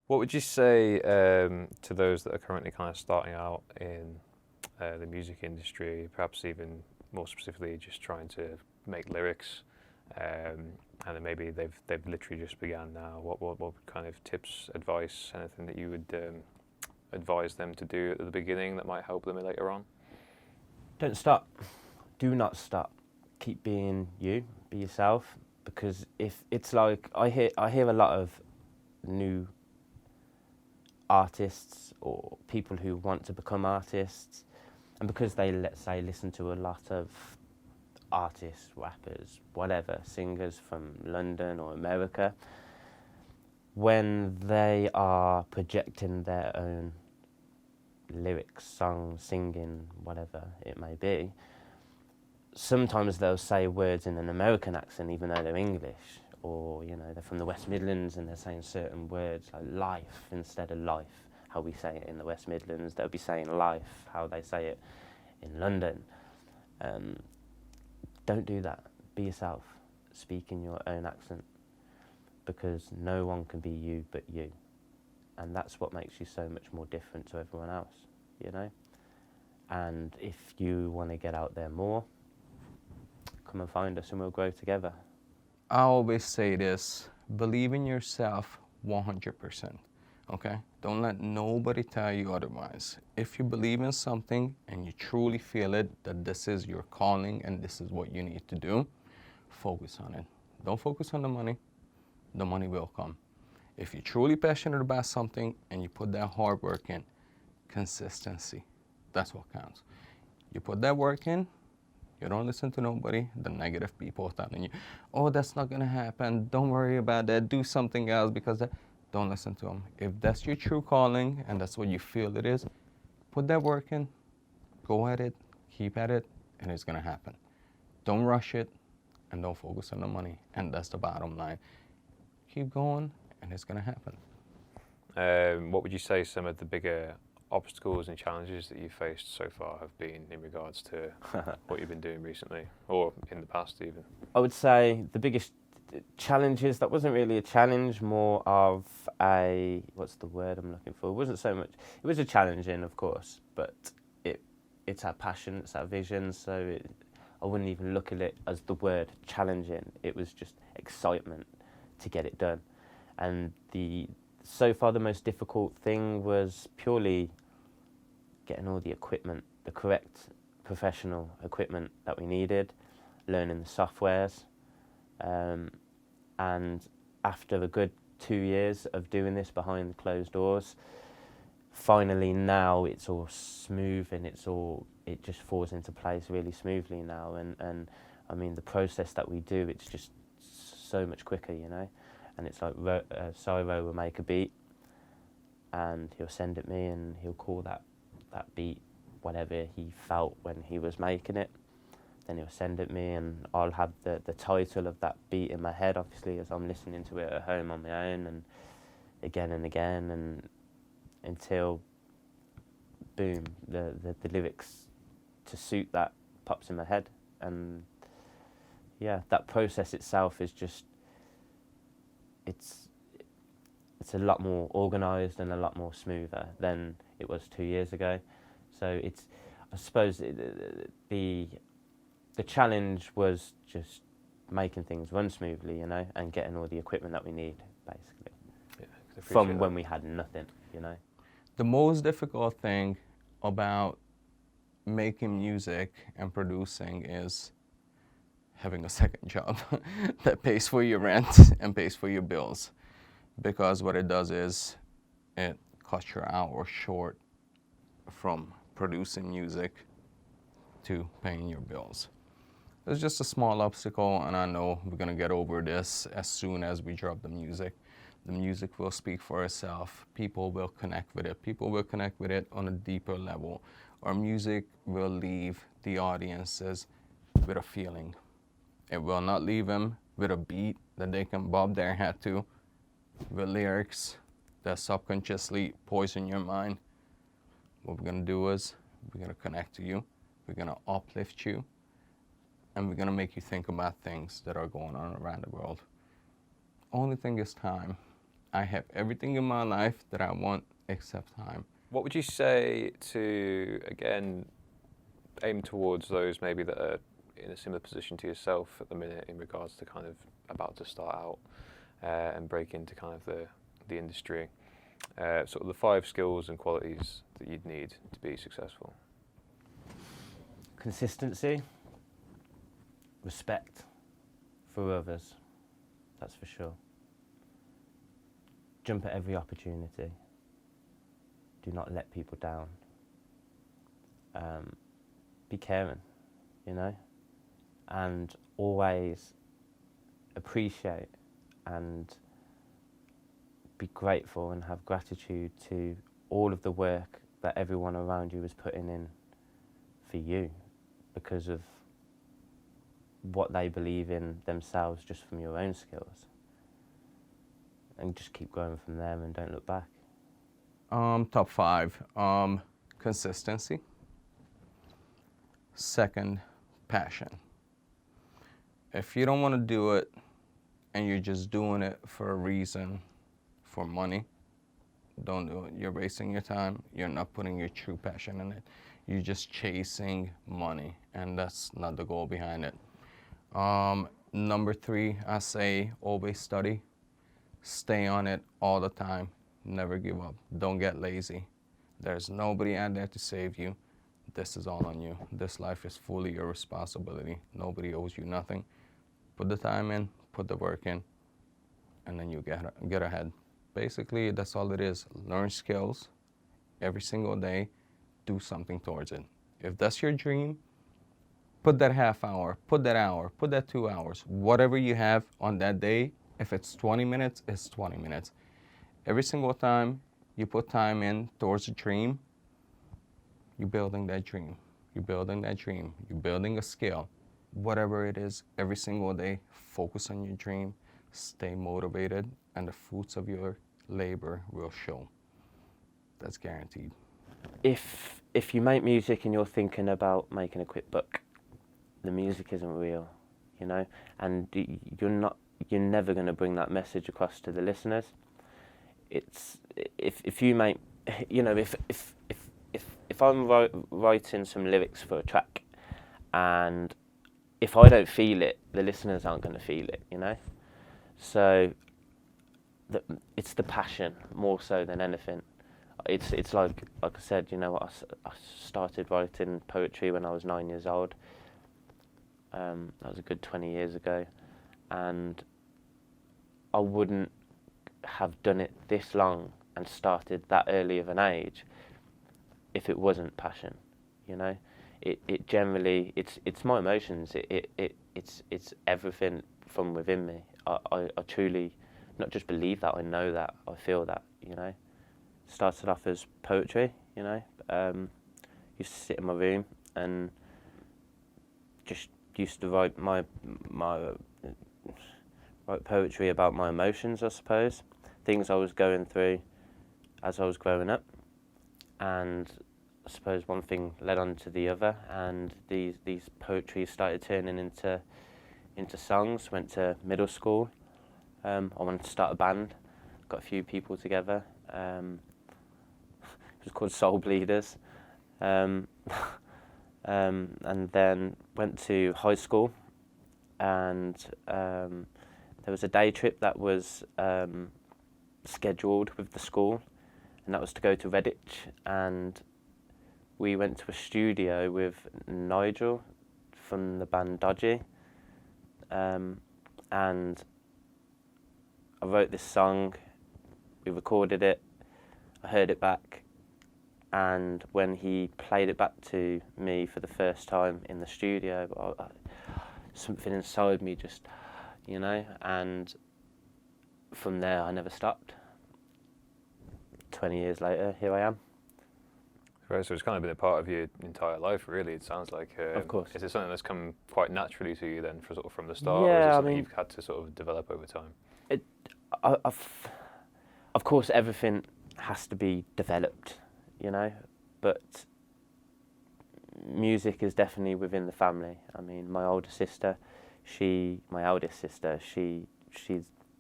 What would you say to those that are currently kind of starting out in the music industry, perhaps even more specifically just trying to make lyrics, and then maybe they've literally just began now? What kind of tips, advice, anything that you would advise them to do at the beginning that might help them later on? Don't stop. Do not stop. Keep being you. Be yourself. Because if it's like I hear a lot of new artists or people who want to become artists, and because they, let's say, listen to a lot of artists, rappers, whatever, singers from London or America, when they are projecting their own lyrics, songs, singing, whatever it may be, sometimes they'll say words in an American accent even though they're English, or they're from the West Midlands and they're saying certain words like life instead of life, how we say it in the West Midlands. They'll be saying life how they say it in London. Don't do that. Be yourself. Speak in your own accent, because no one can be you but you, and that's what makes you so much more different to everyone else, And if you want to get out there more, come and find us and we'll grow together. I always say this: believe in yourself 100%. Okay? Don't let nobody tell you otherwise. If you believe in something and you truly feel it, that this is your calling and this is what you need to do, focus on it. Don't focus on the money. The money will come. If you're truly passionate about something and you put that hard work in, consistency, that's what counts. You put that work in, you don't listen to nobody, the negative people telling you, oh, that's not gonna happen, don't worry about that, do something else, because don't listen to them. If that's your true calling and that's what you feel it is, put that work in, go at it, keep at it, and it's gonna happen. Don't rush it, and don't focus on the money, and that's the bottom line. Keep going, and it's gonna happen. What would you say some of the bigger obstacles and challenges that you've faced so far have been in regards to what you've been doing recently, or in the past even? I would say the biggest challenges, that wasn't really a challenge, more of a, what's the word I'm looking for? It wasn't so much, it was a challenging, of course, but it's our passion, it's our vision, so I wouldn't even look at it as the word challenging. It was just excitement to get it done. And so far the most difficult thing was purely getting all the equipment, the correct professional equipment that we needed, learning the softwares, and after a good 2 years of doing this behind closed doors, finally now it's all smooth and it just falls into place really smoothly now, and I mean the process that we do, it's just so much quicker, and it's like PsyRo will make a beat and he'll send it me and he'll call that beat whatever he felt when he was making it. Then he'll send it me and I'll have the title of that beat in my head, obviously, as I'm listening to it at home on my own, and again and until, boom, the lyrics to suit that pops in my head. And yeah, that process itself is just, it's a lot more organised and a lot more smoother than it was 2 years ago. So it's, I suppose, the challenge was just making things run smoothly, and getting all the equipment that we need, basically, from when we had nothing, The most difficult thing about making music and producing is having a second job that pays for your rent and pays for your bills. Because what it does is it cuts your hours short from producing music to paying your bills. It's just a small obstacle, and I know we're gonna get over this as soon as we drop the music. The music will speak for itself. People will connect with it. People will connect with it on a deeper level. Our music will leave the audiences with a feeling. It will not leave them with a beat that they can bob their head to, with lyrics that subconsciously poison your mind. What we're gonna do is we're gonna connect to you. We're gonna uplift you. And we're gonna make you think about things that are going on around the world. Only thing is time. I have everything in my life that I want except time. What would you say to, again, aim towards those maybe that are in a similar position to yourself at the minute in regards to kind of about to start out and break into kind of the industry? Sort of the 5 skills and qualities that you'd need to be successful. Consistency, respect for others, that's for sure. Jump at every opportunity. Do not let people down. Be caring, you know, and always appreciate and be grateful and have gratitude to all of the work that everyone around you is putting in for you because of what they believe in themselves just from your own skills. And just keep growing from there and don't look back. Top 5, consistency. Second, passion. If you don't want to do it and you're just doing it for a reason, for money, don't do it. You're wasting your time. You're not putting your true passion in it. You're just chasing money, and that's not the goal behind it. Number 3, I say always study. Stay on it all the time. Never give up. Don't get lazy. There's nobody out there to save you. This is all on you. This life is fully your responsibility. Nobody owes you nothing. Put the time in, put the work in, and then you get ahead. Basically, that's all it is. Learn skills every single day. Do something towards it. If that's your dream, put that half hour, put that hour, put that 2 hours. Whatever you have on that day, if it's 20 minutes, it's 20 minutes. Every single time you put time in towards a dream, you're building that dream. You're building that dream. You're building a skill. Whatever it is, every single day, focus on your dream, stay motivated, and the fruits of your labor will show. That's guaranteed. If you make music and you're thinking about making a quick buck, the music isn't real, you know, and you're never going to bring that message across to the listeners. It's if you make, you know, if I'm writing some lyrics for a track, and if I don't feel it, the listeners aren't going to feel it, you know. So it's the passion more so than anything. It's like I said, you know, I started writing poetry when I was 9 years old. That was a good 20 years ago, and I wouldn't have done it this long and started that early of an age if it wasn't passion, you know. It generally it's my emotions. It's everything from within me. I truly not just believe that, I know that, I feel that, you know. Started off as poetry, you know. Used to sit in my room and just used to write write poetry about my emotions, I suppose, things I was going through as I was growing up, and I suppose one thing led on to the other, and these poetry started turning into songs. Went to middle school. I wanted to start a band. Got a few people together. It was called Soul Bleeders. And then went to high school, and there was a day trip that was scheduled with the school, and that was to go to Redditch, and we went to a studio with Nigel from the band Dodgy, and I wrote this song, we recorded it, I heard it back, and when he played it back to me for the first time in the studio, something inside me just, you know, and from there I never stopped. 20 years later, here I am. Right, so it's kind of been a part of your entire life, really. It sounds like. Of course. Is it something that's come quite naturally to you then, sort of from the start, or is Yeah, it I something mean, you've had to sort of develop over time? Of course, everything has to be developed, you know, but music is definitely within the family. I mean, my eldest sister, she's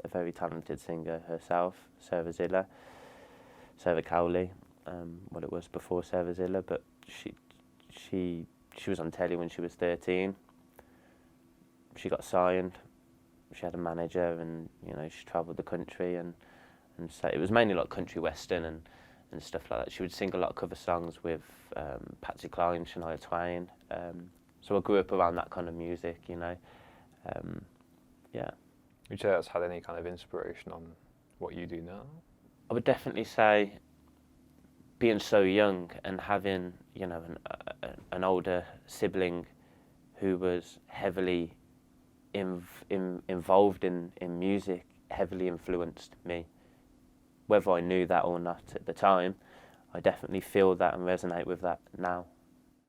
a very talented singer herself, Sarah Cowley, what it was before Sarah Zilla, but she was on telly when she was 13. She got signed. She had a manager, and she travelled the country, and so it was mainly like country western and stuff like that. She would sing a lot of cover songs with Patsy Cline, Shania Twain. So I grew up around that kind of music, Yeah. Would you say that's had any kind of inspiration on what you do now? I would definitely say being so young and having, an older sibling who was heavily involved in music heavily influenced me. Whether I knew that or not at the time, I definitely feel that and resonate with that now.